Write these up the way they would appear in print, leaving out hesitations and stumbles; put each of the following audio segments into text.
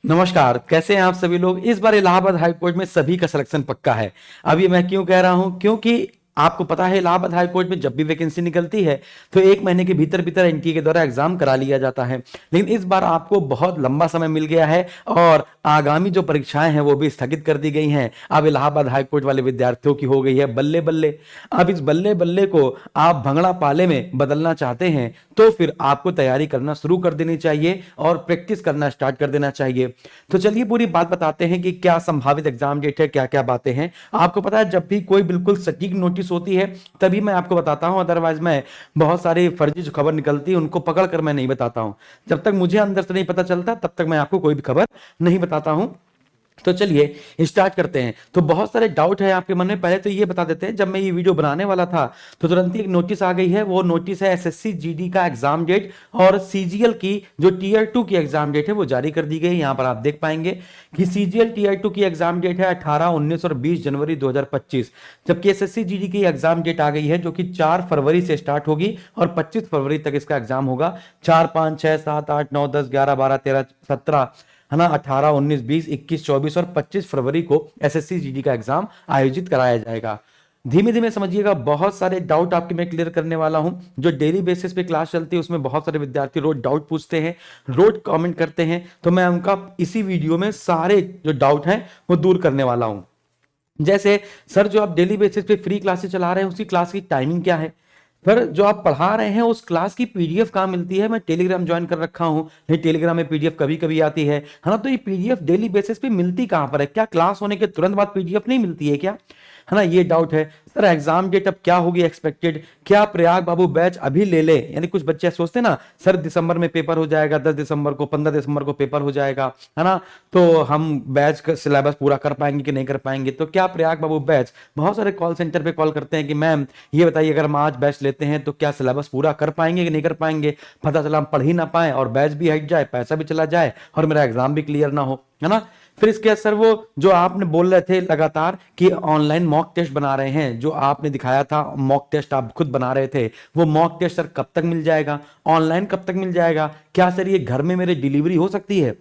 नमस्कार, कैसे हैं आप सभी लोग। इस बार इलाहाबाद हाई कोर्ट में सभी का सिलेक्शन पक्का है। अब ये मैं क्यों कह रहा हूं, क्योंकि आपको पता है इलाहाबाद हाई कोर्ट में जब भी वैकेंसी निकलती है तो 1 महीने के भीतर भीतर एनटीए के द्वारा एग्जाम करा लिया जाता है। लेकिन इस बार आपको बहुत लंबा समय मिल गया है और आगामी जो परीक्षाएं हैं वो भी स्थगित कर दी गई हैं। अब इलाहाबाद हाई कोर्ट वाले विद्यार्थियों की हो गई है बल्ले बल्ले। अब इस बल्ले बल्ले को आप भंगड़ा पाले में बदलना चाहते हैं तो फिर आपको तैयारी करना शुरू कर देनी चाहिए और प्रैक्टिस करना स्टार्ट कर देना चाहिए। तो चलिए पूरी बात बताते हैं कि क्या संभावित एग्जाम डेट है, क्या क्या बातें हैं। आपको पता है जब भी कोई बिल्कुल सटीक नोटिस होती है तभी मैं आपको बताता हूं, अदरवाइज मैं बहुत सारी फर्जी जो खबर निकलती है उनको पकड़ कर मैं नहीं बताता हूं। जब तक मुझे अंदर से नहीं पता चलता तब तक मैं आपको कोई भी खबर नहीं बताता हूं। तो चलिए स्टार्ट करते हैं। तो बहुत सारे डाउट है आपके मन में, पहले तो ये बता देते हैं, जब मैं ये वीडियो बनाने वाला था तो तुरंत ही एक नोटिस आ गई है। वो नोटिस है एसएससी जीडी का एग्जाम डेट और सीजीएल की जो टीयर 2 की एग्जाम डेट है वो जारी कर दी गई। यहां पर आप देख पाएंगे कि सीजीएल टीयर 2 की एग्जाम डेट है 18, 19 और 20 जनवरी 2025, जबकि एसएससी जीडी की एग्जाम डेट आ गई है जो कि 4 फरवरी से स्टार्ट होगी और 25 फरवरी तक इसका एग्जाम होगा। 4, 5, 6, 7, 8, 9, 10, 11, 12, 13, 17 है ना, 18, 19, 20, 21, 24 और 25 फरवरी को एसएससी जीडी का एग्जाम आयोजित कराया जाएगा। धीमे धीमे समझिएगा, बहुत सारे डाउट आपके मैं क्लियर करने वाला हूं। जो डेली बेसिस पे क्लास चलती है उसमें बहुत सारे विद्यार्थी रोज डाउट पूछते हैं, रोज कमेंट करते हैं, तो मैं उनका इसी वीडियो में सारे जो डाउट हैं वो दूर करने वाला हूं। जैसे सर जो आप डेली बेसिस पे फ्री क्लासेस चला रहे हैं उसकी क्लास की टाइमिंग क्या है। फिर जो आप पढ़ा रहे हैं उस क्लास की पीडीएफ कहाँ मिलती है। मैं टेलीग्राम ज्वाइन कर रखा हूं, नहीं टेलीग्राम में पीडीएफ कभी कभी आती है ना। तो ये पीडीएफ डेली बेसिस पे मिलती कहां पर है, क्या क्लास होने के तुरंत बाद पीडीएफ नहीं मिलती है क्या, है ना। ये डाउट है। सर एग्जाम डेट अब क्या होगी एक्सपेक्टेड, क्या प्रयाग बाबू बैच अभी ले ले। यानी कुछ बच्चे सोचते हैं ना सर दिसंबर में पेपर हो जाएगा, 10 दिसंबर को, 15 दिसंबर को पेपर हो जाएगा, है ना, तो हम बैच का सिलेबस पूरा कर पाएंगे कि नहीं कर पाएंगे। तो क्या प्रयाग बाबू बैच, बहुत सारे कॉल सेंटर पे कॉल करते हैं कि मैम ये बताइए अगर हम आज बैच लेते हैं तो क्या सिलेबस पूरा कर पाएंगे कि नहीं कर पाएंगे। पता चला हम पढ़ ही ना पाए और बैच भी हट जाए, पैसा भी चला जाए और मेरा एग्जाम भी क्लियर ना हो, है ना। फिर इसके बाद सर वो जो आपने बोल रहे थे लगातार कि ऑनलाइन मॉक टेस्ट बना रहे हैं, जो आपने दिखाया था मॉक टेस्ट आप खुद बना रहे थे, वो मॉक टेस्ट सर कब तक मिल जाएगा, ऑनलाइन कब तक मिल जाएगा। क्या सर ये घर में मेरे डिलीवरी हो सकती है,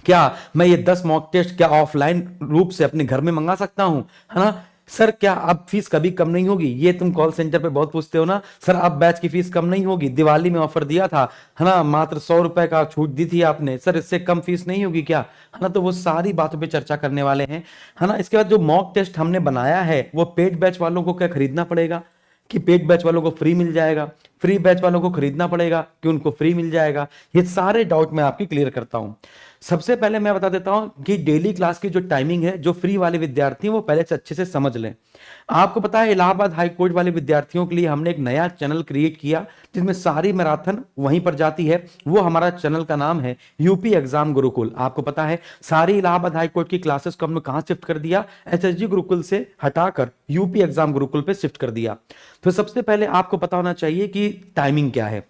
क्या मैं ये 10 मॉक टेस्ट क्या ऑफलाइन रूप से अपने घर में मंगा सकता हूं, है ना। सर क्या अब फीस कभी कम नहीं होगी, ये तुम कॉल सेंटर पे बहुत पूछते हो ना। सर अब बैच की फीस कम नहीं होगी, दिवाली में ऑफर दिया था, है ना, मात्र 100 रुपए का छूट दी थी आपने, सर इससे कम फीस नहीं होगी क्या, है ना। तो वो सारी बातों पे चर्चा करने वाले हैं, है ना। इसके बाद जो मॉक टेस्ट हमने बनाया है वो पेड बैच वालों को क्या खरीदना पड़ेगा कि पेड बैच वालों को फ्री मिल जाएगा, फ्री बैच वालों को खरीदना पड़ेगा कि उनको फ्री मिल जाएगा। ये सारे डाउट मैं आपकी क्लियर करता हूं। सबसे पहले मैं बता देता हूं कि डेली क्लास की जो टाइमिंग है, जो फ्री वाले विद्यार्थी हैं वो पहले से अच्छे से समझ लें। आपको पता है इलाहाबाद हाई कोर्ट वाले विद्यार्थियों के लिए हमने एक नया चैनल क्रिएट किया जिसमें सारी मैराथन वहीं पर जाती है। वो हमारा चैनल का नाम है यूपी एग्जाम गुरुकुल। आपको पता है सारी इलाहाबाद हाई कोर्ट की क्लासेस को हमने कहां शिफ्ट कर दिया, एसएसजी गुरुकुल से हटाकर यूपी एग्जाम गुरुकुल पे शिफ्ट कर दिया। तो सबसे पहले आपको पता होना चाहिए कि टाइमिंग क्या है।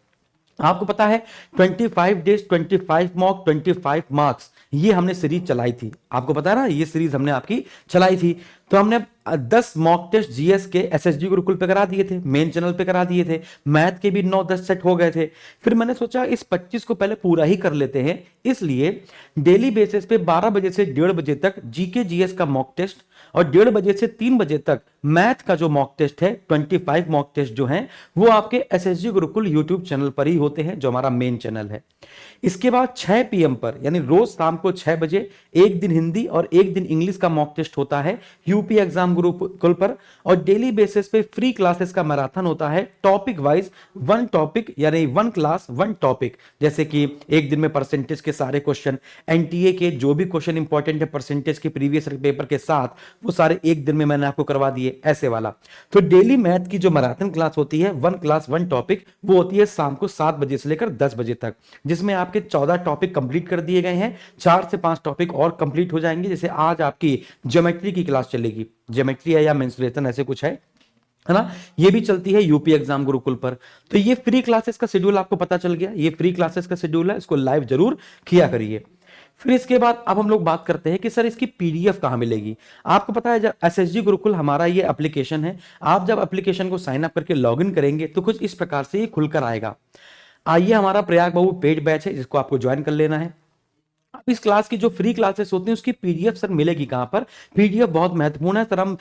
आपको पता है 25 डेज 25 मॉक 25 मार्क्स, ये हमने सीरीज चलाई थी। आपको पता है ना ये सीरीज हमने आपकी चलाई थी। तो हमने 10 मॉक टेस्ट जीएस के एसएसजी गुरुकुल पे करा दिए थे, मेन चैनल पे करा दिए थे, मैथ के भी 9-10 सेट हो गए थे। फिर मैंने सोचा इस 25 को पहले पूरा ही कर लेते हैं, इसलिए डेली बेसिस पे 12 बजे से 1:30 बजे तक जीके जीएस का मॉक टेस्ट और 1:30 बजे से 3 बजे तक मैथ का जो मॉक टेस्ट है 25 मॉक टेस्ट जो हैं वो आपके एसएसजी गुरुकुल यूट्यूब चैनल पर ही होते हैं जो हमारा मेन चैनल है। इसके बाद 6 पीएम पर यानी रोज शाम को 6 बजे एक दिन हिंदी और एक दिन इंग्लिश का मॉक टेस्ट होता है यूपी एग्जाम गुरुकुल पर। और डेली बेसिस पे फ्री क्लासेस का मैराथन होता है टॉपिक वाइज, वन टॉपिक यानी वन क्लास वन टॉपिक। जैसे कि एक दिन में परसेंटेज के सारे क्वेश्चन, एनटीए के जो भी क्वेश्चन इंपॉर्टेंट है परसेंटेज के प्रीवियस पेपर के साथ, वो सारे एक दिन में मैंने आपको करवा दिए, ऐसे वाला। तो डेली मैथ की जो मैराथन क्लास होती है वन क्लास वन टॉपिक, वो होती है शाम को 7 बजे से लेकर 10 बजे तक, जिसमें आपके 14 टॉपिक कंप्लीट कर दिए गए हैं। 4 से 5 टॉपिक और कंप्लीट हो जाएंगे। जैसे आज आपकी ज्योमेट्री की क्लास चलेगी, ज्योमेट्री है या मेंसुरेशन ऐसे कुछ है ना, ये भी चलती है यूपी एग्जाम गुरुकुल पर। तो ये फ्री क्लासेस का शेड्यूल आपको पता चल गया, ये फ्री क्लासेस का शेड्यूल है, इसको लाइव जरूर किया करिए। फिर इसके बाद अब हम लोग बात करते हैं कि सर इसकी पीडीएफ कहां मिलेगी। आपको पता है जब एसएसजी गुरुकुल हमारा ये एप्लीकेशन है, आप जब एप्लीकेशन को साइन अप करके लॉगिन करेंगे तो कुछ इस प्रकार से ये खुलकर आएगा। आइए हमारा प्रयाग बाबू पेड बैच है जिसको आपको ज्वाइन कर लेना है। अब इस क्लास की जो फ्री क्लासेस होती हैं उसकी पीडीएफ सर मिलेगी कहां पर? पीडीएफ बहुत महत्वपूर्ण है सर, हम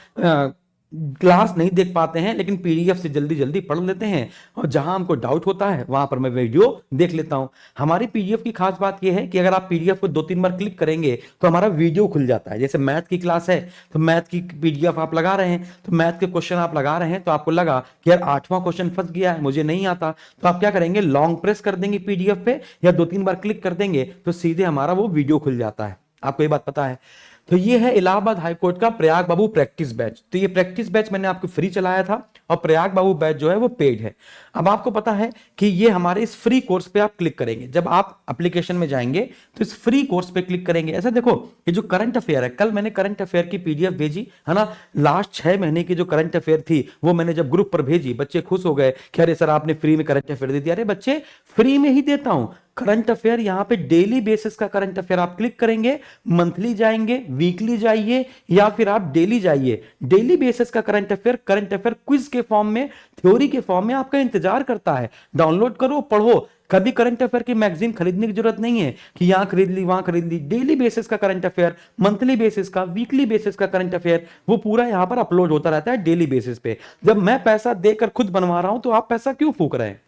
क्लास नहीं देख पाते हैं लेकिन पीडीएफ से जल्दी जल्दी पढ़ लेते हैं, और जहां हमको डाउट होता है वहां पर मैं वीडियो देख लेता हूं। हमारी पीडीएफ की खास बात यह है कि अगर आप पीडीएफ को 2-3 बार क्लिक करेंगे तो हमारा वीडियो खुल जाता है। जैसे मैथ की क्लास है तो मैथ की पीडीएफ आप लगा रहे हैं, तो मैथ के क्वेश्चन आप लगा रहे हैं, तो आपको लगा कि यार 8वां क्वेश्चन फंस गया है, मुझे नहीं आता, तो आप क्या करेंगे, लॉन्ग प्रेस कर देंगे पीडीएफ पे या 2-3 बार क्लिक कर देंगे तो सीधे हमारा वो वीडियो खुल जाता है। आपको ये बात पता है? तो ये है इलाहाबाद हाईकोर्ट का प्रयाग बाबू प्रैक्टिस बैच। तो ये प्रैक्टिस बैच मैंने आपको फ्री चलाया था और प्रयाग बाबू बैच जो है वो पेड है। अब आपको पता है कि ये हमारे इस फ्री कोर्स पे आप क्लिक करेंगे, जब आप एप्लीकेशन में जाएंगे तो इस फ्री कोर्स पे क्लिक करेंगे। ऐसा देखो, ये जो करंट अफेयर है, कल मैंने करंट अफेयर की पीडीएफ भेजी है ना, लास्ट 6 महीने की जो करंट अफेयर थी वो मैंने जब ग्रुप पर भेजी, बच्चे खुश हो गए कि अरे सर आपने फ्री में करंट अफेयर दे दिया। अरे बच्चे, फ्री में ही देता हूं करंट अफेयर, यहां पे डेली बेसिस का करंट अफेयर आप क्लिक करेंगे, मंथली जाएंगे, वीकली जाइए या फिर आप डेली जाइए, डेली बेसिस का करंट अफेयर क्विज के फॉर्म में, थ्योरी के फॉर्म में आपका इंतजार करता है। डाउनलोड करो, पढ़ो। कभी करंट अफेयर की मैगजीन खरीदने की जरूरत नहीं है कि यहां खरीद ली वहां खरीद ली। डेली बेसिस का करंट अफेयर, मंथली बेसिस का, वीकली बेसिस का करंट अफेयर, वो पूरा यहां पर अपलोड होता रहता है डेली बेसिस पे। जब मैं पैसा देकर खुद बनवा रहा हूं तो आप पैसा क्यों फूक रहे हैं?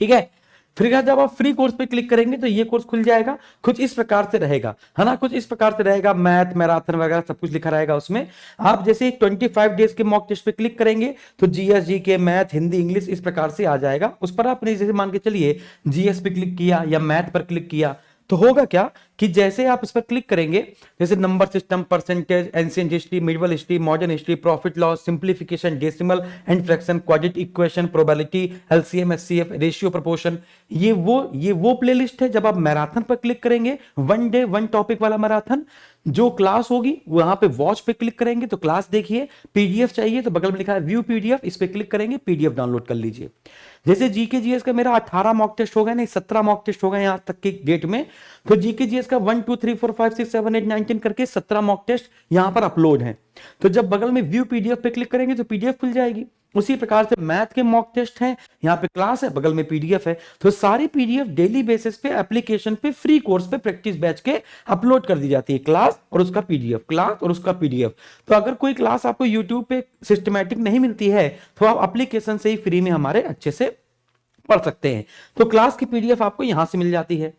ठीक है। फिर जब आप फ्री कोर्स पे क्लिक करेंगे तो ये कोर्स खुल जाएगा, कुछ इस प्रकार से रहेगा, है ना, कुछ इस प्रकार से रहेगा, मैथ, मैराथन वगैरह सब कुछ लिखा रहेगा उसमें। आप जैसे 25 डेज के मॉक टेस्ट पे क्लिक करेंगे तो GS, GK, math, Hindi, English इस प्रकार से आ जाएगा। उस पर आपने जैसे मान के चलिए जीएस पे क्लिक किया या मैथ पर क्लिक किया तो होगा क्या कि जैसे आप इस पर क्लिक करेंगे, जैसे number system, percentage, ancient history, medieval history, modern history, profit loss, simplification, decimal and fraction, quadratic equation, probability, LCM, HCF, ratio, proportion, ये वो प्लेलिस्ट है। जब आप मैराथन पर क्लिक करेंगे, 1 डे 1 टॉपिक वाला मैराथन, जो क्लास होगी वहां पे वॉच पे क्लिक करेंगे तो क्लास देखिए। पीडीएफ चाहिए तो बगल में लिखा है व्यू पीडीएफ, इस पे क्लिक करेंगे, पीडीएफ डाउनलोड कर लीजिए। जैसे जीके जीएस का मेरा 18 मॉक टेस्ट हो गया, नहीं 17 मॉक टेस्ट हो गए यहां तक की डेट में, तो जीके जीएस का 1 2 3 4 5 6 7 8 9 10 करके 17 मॉक टेस्ट यहां पर अपलोड है। तो जब बगल में व्यू पीडीएफ पे क्लिक करेंगे तो पीडीएफ खुल जाएगी। उसी प्रकार से मैथ के मॉक टेस्ट हैं, यहाँ पे क्लास है, बगल में पीडीएफ है, तो सारी पीडीएफ डेली बेसिस पे एप्लीकेशन पे फ्री कोर्स पे प्रैक्टिस बैच के अपलोड कर दी जाती है, क्लास और उसका पीडीएफ, क्लास और उसका पीडीएफ। तो अगर कोई क्लास आपको यूट्यूब पे सिस्टमैटिक नहीं मिलती है तो आप एप्लीकेशन से ही फ्री में हमारे अच्छे से पढ़ सकते हैं। तो क्लास की पीडीएफ आपको यहां से मिल जाती है।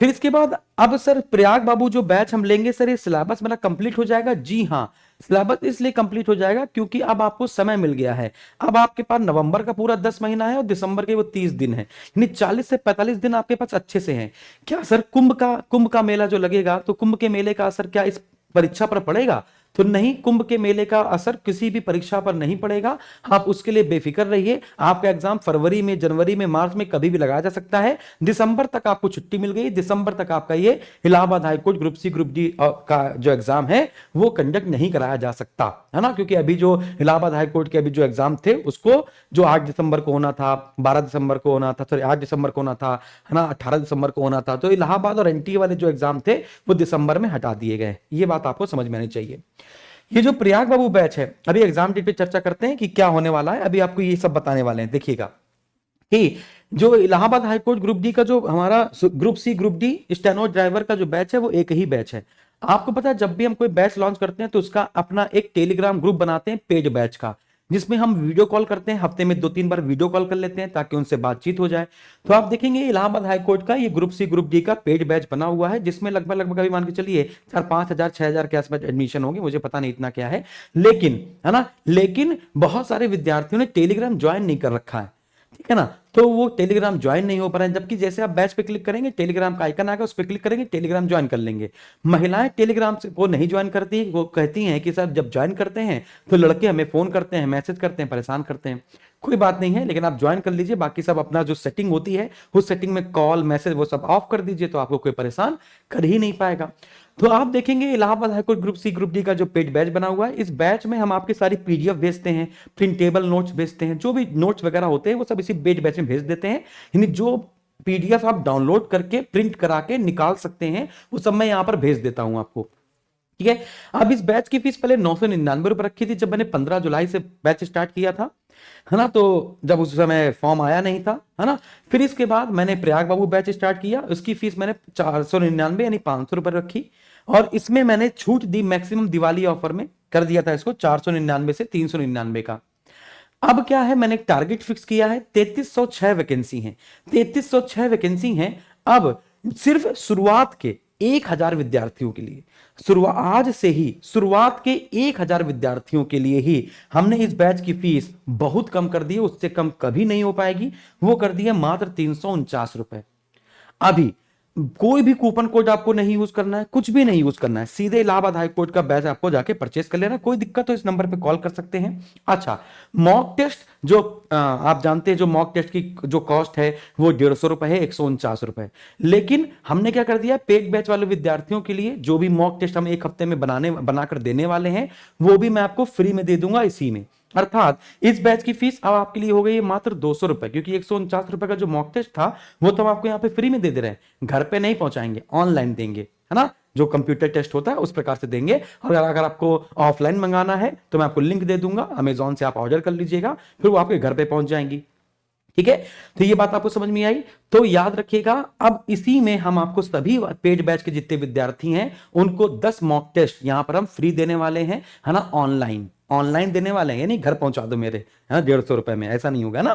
फिर इसके बाद अब सर प्रयाग बाबू जो बैच हम लेंगे सर, ये सिलेबस मेरा कंप्लीट हो जाएगा। जी हाँ, सिलेबस इसलिए कंप्लीट हो जाएगा क्योंकि अब आपको समय मिल गया है। अब आपके पास नवंबर का पूरा 10 महीना है और दिसंबर के वो 30 दिन है, यानी 40 से 45 दिन आपके पास अच्छे से हैं। क्या सर कुंभ का मेला जो लगेगा तो कुंभ के मेले का असर क्या इस परीक्षा पर पड़ेगा? तो नहीं, कुंभ के मेले का असर किसी भी परीक्षा पर नहीं पड़ेगा। आप उसके लिए बेफिक्र रहिए। आपका एग्जाम फरवरी में, जनवरी में, मार्च में कभी भी लगाया जा सकता है। दिसंबर तक आपको छुट्टी मिल गई, दिसंबर तक आपका ये Allahabad high court group C group D का जो एग्जाम है वो कंडक्ट नहीं कराया जा सकता, है ना, क्योंकि अभी जो इलाहाबाद हाईकोर्ट के अभी जो एग्जाम थे उसको जो 8 दिसंबर को होना था, 12 दिसंबर को होना था, सॉरी 8 दिसंबर को होना था, है ना, 18 दिसंबर को होना था, तो इलाहाबाद और एनटीए वाले जो एग्जाम थे वो दिसंबर में हटा दिए गए। ये बात आपको समझ में आनी चाहिए। ये जो प्रयाग बाबू बैच है, अभी एग्जाम डेट पे चर्चा करते हैं कि क्या होने वाला है। अभी आपको ये सब बताने वाले हैं। देखिएगा कि जो इलाहाबाद हाईकोर्ट ग्रुप डी का जो हमारा group C group D steno driver का जो बैच है वो एक ही बैच है। आपको पता है जब भी हम कोई बैच लॉन्च करते हैं तो उसका अपना एक टेलीग्राम ग्रुप बनाते हैं पेड बैच का, जिसमें हम वीडियो कॉल करते हैं, हफ्ते में 2-3 बार वीडियो कॉल कर लेते हैं ताकि उनसे बातचीत हो जाए। तो आप देखेंगे इलाहाबाद हाईकोर्ट का ये ग्रुप सी ग्रुप डी का पेड बैच बना हुआ है, जिसमें लगभग लगभग अभी मान के चलिए 4-5 हजार 6 हजार के आसपास एडमिशन होंगे, मुझे पता नहीं इतना क्या है, लेकिन है ना, लेकिन बहुत सारे विद्यार्थियों ने टेलीग्राम ज्वाइन नहीं कर रखा है, ठीक है ना, तो वो टेलीग्राम ज्वाइन नहीं हो पा रहे हैं। जबकि जैसे आप बैच पे क्लिक करेंगे, टेलीग्राम का आइकन आएगा, उस पर क्लिक करेंगे, टेलीग्राम ज्वाइन कर लेंगे। महिलाएं टेलीग्राम से वो नहीं ज्वाइन करती, वो कहती हैं कि सर जब ज्वाइन करते हैं तो लड़के हमें फोन करते हैं, मैसेज करते हैं, परेशान करते हैं। कोई बात नहीं है, लेकिन आप ज्वाइन कर लीजिए, बाकी सब अपना जो सेटिंग होती है उस सेटिंग में कॉल, मैसेज वो सब ऑफ कर दीजिए, तो आपको कोई परेशान कर ही नहीं पाएगा। तो आप देखेंगे Allahabad high court group C group D का जो पेड बैच बना हुआ है, इस बैच में हम आपकी सारी पीडीएफ भेजते हैं, प्रिंटेबल नोट्स भेजते हैं, जो भी नोट्स वगैरह होते हैं वो सब इसी पेड बैच में भेज देते हैं। यानी जो पीडीएफ आप डाउनलोड करके प्रिंट करा के निकाल सकते हैं वो सब मैं यहां पर भेज देता हूं आपको, ठीक है। अब इस बैच की फीस पहले 999 रुपए रखी थी जब मैंने 15 जुलाई से बैच स्टार्ट किया था। है ना। तो जब उस समय फॉर्म आया नहीं था, है ना, फिर इसके बाद मैंने प्रयाग बाबू बैच स्टार्ट किया। उसकी फीस मैंने 499 यानी 500 रुपए रखी, और इसमें मैंने छूट दी, मैक्सिमम दिवाली ऑफर में कर दिया था इसको 499 से 399 का। अब क्या है, मैंने एक टारगेट फिक्स किया है, 3306 वैकेंसी है, 3306 वैकेंसी है। अब सिर्फ शुरुआत के 1000 विद्यार्थियों के लिए, शुरुआत आज से ही शुरुआत के 1000 विद्यार्थियों के लिए ही हमने इस बैच की फीस बहुत कम कर दी है, उससे कम कभी नहीं हो पाएगी। वो कर दी है मात्र 349 रुपए। अभी कोई भी कूपन कोड आपको नहीं यूज करना है, कुछ भी नहीं यूज करना है, सीधे इलाहाबाद हाई कोर्ट का बैच आपको जाके परचेस कर लेना। कोई दिक्कत हो इस नंबर पे कॉल कर सकते हैं। अच्छा, मॉक टेस्ट जो आप जानते हैं, जो मॉक टेस्ट की जो कॉस्ट है वो 150 रुपए है, 149 रुपए। लेकिन हमने क्या कर दिया, पेड बैच वाले विद्यार्थियों के लिए जो भी मॉक टेस्ट हम एक हफ्ते में बनाकर देने वाले हैं, वो भी मैं आपको फ्री में दे दूंगा इसी में। अर्थात इस बैच की फीस अब आपके लिए हो गई है मात्र 200 रुपए, क्योंकि 149 रुपए का जो मॉक टेस्ट था वो तो हम आपको यहाँ पे फ्री में दे दे रहे हैं, घर पे नहीं पहुंचाएंगे, ऑनलाइन देंगे, है ना, जो कंप्यूटर टेस्ट होता है उस प्रकार से देंगे। और अगर आपको ऑफलाइन मंगाना है तो मैं आपको लिंक दे दूंगा, अमेजोन से आप ऑर्डर कर लीजिएगा, फिर वो आपके घर पे पहुंच जाएंगी। ठीक है, तो ये बात आपको समझ में आई। तो याद रखिएगा, अब इसी में हम आपको सभी पेड बैच के जितने विद्यार्थी हैं उनको 10 मॉक टेस्ट यहां पर हम फ्री देने वाले हैं, है ना, ऑनलाइन ऑनलाइन देने वाले हैं, यानी घर पहुंचा दो मेरे, है ना, 150 रुपए में, ऐसा नहीं होगा ना।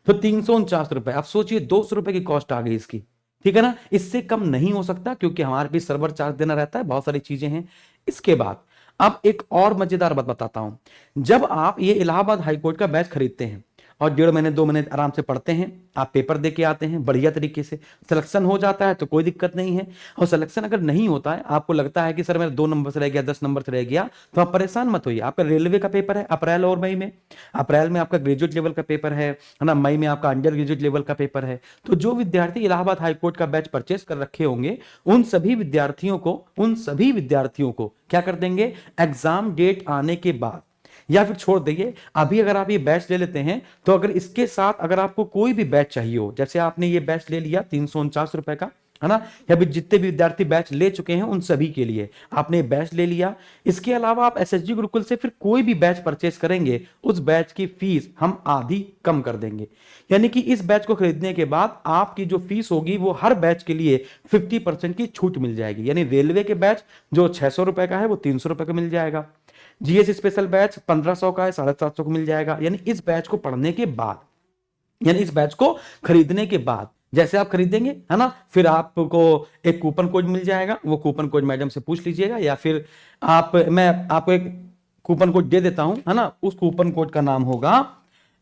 तो 349 रुपए, अब सोचिए 200 रुपए की कॉस्ट आ गई इसकी। ठीक है ना, इससे कम नहीं हो सकता, क्योंकि हमारे भी सर्वर चार्ज देना रहता है, बहुत सारी चीजें हैं। इसके बाद अब एक और मजेदार बात बताता हूं। जब आप ये इलाहाबाद हाईकोर्ट का बैच खरीदते हैं और 1.5 महीने 2 महीने आराम से पढ़ते हैं, आप पेपर दे के आते हैं बढ़िया तरीके से, सिलेक्शन हो जाता है तो कोई दिक्कत नहीं है। और सिलेक्शन अगर नहीं होता है, आपको लगता है कि सर मेरा 2 नंबर से रह गया, 10 नंबर से रह गया, तो आप परेशान मत होइए। आपका रेलवे का पेपर है अप्रैल और मई में, अप्रैल में आपका ग्रेजुएट लेवल का पेपर है ना, मई में आपका अंडर ग्रेजुएट लेवल का पेपर है। तो जो विद्यार्थी इलाहाबाद हाईकोर्ट का बैच परचेस कर रखे होंगे, उन सभी विद्यार्थियों को क्या कर देंगे, एग्जाम डेट आने के बाद, या फिर छोड़ दीजिए, अभी अगर आप ये बैच ले लेते हैं तो अगर इसके साथ अगर आपको कोई भी बैच चाहिए हो, जैसे आपने ये बैच ले लिया 349 रुपए का, है ना, या फिर जितने भी विद्यार्थी बैच ले चुके हैं उन सभी के लिए आपने बैच ले लिया। इसके अलावा आप एसएसजी गुरुकुल से फिर कोई भी बैच परचेस करेंगे, उस बैच की फीस हम आधी कम कर देंगे। यानी कि इस बैच को खरीदने के बाद आपकी जो फीस होगी वो हर बैच के लिए 50% की छूट मिल जाएगी। यानी रेलवे के बैच जो 600 रुपए का है वो 300 रुपए का मिल जाएगा, जीएस स्पेशल बैच 1500 का है 750 को मिल जाएगा। यानी इस बैच को पढ़ने के बाद, यानी इस बैच को खरीदने के बाद, जैसे आप खरीदेंगे, है ना, फिर आपको एक कूपन कोड मिल जाएगा, वो कूपन कोड मैडम से पूछ लीजिएगा, या फिर मैं आपको एक कूपन कोड दे देता हूं, है ना, उस कूपन कोड का नाम होगा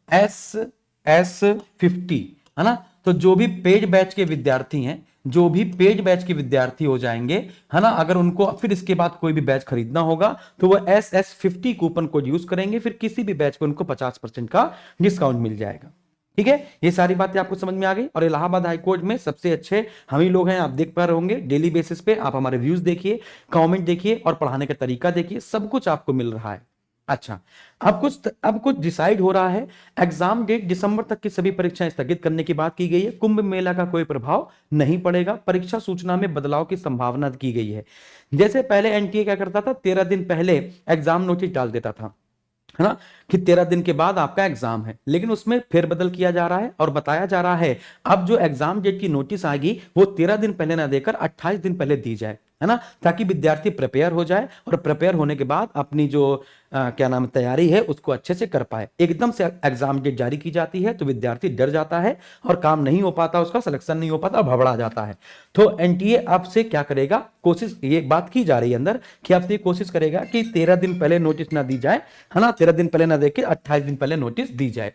SS50, है ना। तो जो भी पेड बैच के विद्यार्थी हैं, जो भी पेड बैच के विद्यार्थी हो जाएंगे, है ना, अगर उनको फिर इसके बाद कोई भी बैच खरीदना होगा तो वो SS50 कूपन कोड यूज करेंगे, फिर किसी भी बैच पे उनको 50% का डिस्काउंट मिल जाएगा। ठीक है, ये सारी बातें आपको समझ में आ गई। और इलाहाबाद हाईकोर्ट में सबसे अच्छे हम ही लोग हैं, आप देख पा रहे होंगे डेली बेसिस पे, आप हमारे व्यूज देखिए, कमेंट देखिए और पढ़ाने का तरीका देखिए, सब कुछ आपको मिल रहा है। अच्छा, अब कुछ डिसाइड हो रहा है। एग्जाम डेट दिसंबर तक की सभी परीक्षाएं स्थगित करने की बात की गई है, कुंभ मेला का कोई प्रभाव नहीं पड़ेगा, परीक्षा सूचना में बदलाव की संभावना की गई है। जैसे पहले एनटीए क्या करता था, 13 दिन पहले एग्जाम नोटिस डाल देता था, है ना, कि 13 दिन के बाद आपका एग्जाम है, लेकिन उसमें फेरबदल किया जा रहा है और बताया जा रहा है अब जो एग्जाम डेट की नोटिस आएगी वो 13 दिन पहले ना देकर 28 दिन पहले दी जाए, है ना, ताकि विद्यार्थी प्रिपेयर हो जाए और प्रिपेयर होने के बाद अपनी जो क्या नाम तैयारी है उसको अच्छे से कर पाए। एकदम से एग्जाम डेट जारी की जाती है तो विद्यार्थी डर जाता है और काम नहीं हो पाता, उसका सिलेक्शन नहीं हो पाता, भबड़ा जाता है। तो एनटीए आपसे क्या करेगा, कोशिश ये बात की जा रही है अंदर कि आपसे कोशिश करेगा कि 13 दिन पहले नोटिस ना दी जाए, है ना, 13 दिन पहले ना देके 28 दिन पहले नोटिस दी जाए।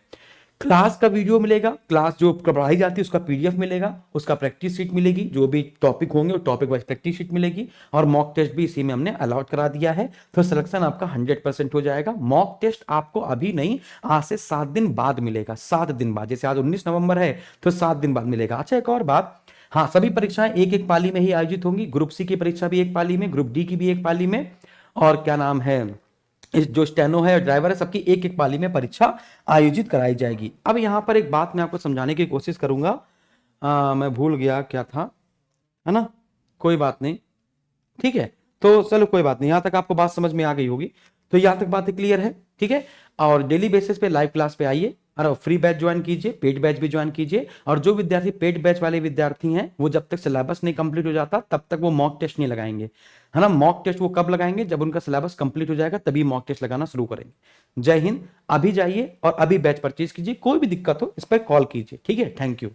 क्लास का वीडियो मिलेगा, क्लास जो पढ़ाई जाती है उसका पीडीएफ मिलेगा, उसका प्रैक्टिस शीट मिलेगी, जो भी टॉपिक होंगे वो टॉपिक वाइज प्रैक्टिस शीट मिलेगी, और मॉक टेस्ट भी इसी में हमने अलॉट करा दिया है। तो सिलेक्शन आपका 100% हो जाएगा। मॉक टेस्ट आपको अभी नहीं, आज से 7 दिन बाद मिलेगा, 7 दिन बाद, जैसे आज 19 नवंबर है तो 7 दिन बाद मिलेगा। अच्छा, एक और बात, हाँ, सभी परीक्षाएं एक एक पाली में ही आयोजित होंगी, ग्रुप सी की परीक्षा भी एक पाली में, ग्रुप डी की भी एक पाली में, और क्या नाम है, इस जो स्टेनो है और ड्राइवर है सबकी एक एक पाली में परीक्षा आयोजित कराई जाएगी। अब यहां पर एक बात मैं आपको समझाने की कोशिश करूंगा, मैं भूल गया क्या था, है ना, कोई बात नहीं, ठीक है, तो चलो कोई बात नहीं, यहां तक आपको बात समझ में आ गई होगी। तो यहां तक बातें क्लियर है। ठीक है। और डेली बेसिस पे लाइव क्लास पे आइए और फ्री बैच ज्वाइन कीजिए, पेड बैच भी ज्वाइन कीजिए। और जो विद्यार्थी पेड बैच वाले विद्यार्थी हैं वो जब तक सिलेबस नहीं कंप्लीट हो जाता तब तक वो मॉक टेस्ट नहीं लगाएंगे, है ना। मॉक टेस्ट वो कब लगाएंगे, जब उनका सिलेबस कंप्लीट हो जाएगा तभी मॉक टेस्ट लगाना शुरू करेंगे। जय हिंद। अभी जाइए और अभी बैच परचेज कीजिए, कोई भी दिक्कत हो इस पर कॉल कीजिए, ठीक है। Thank you.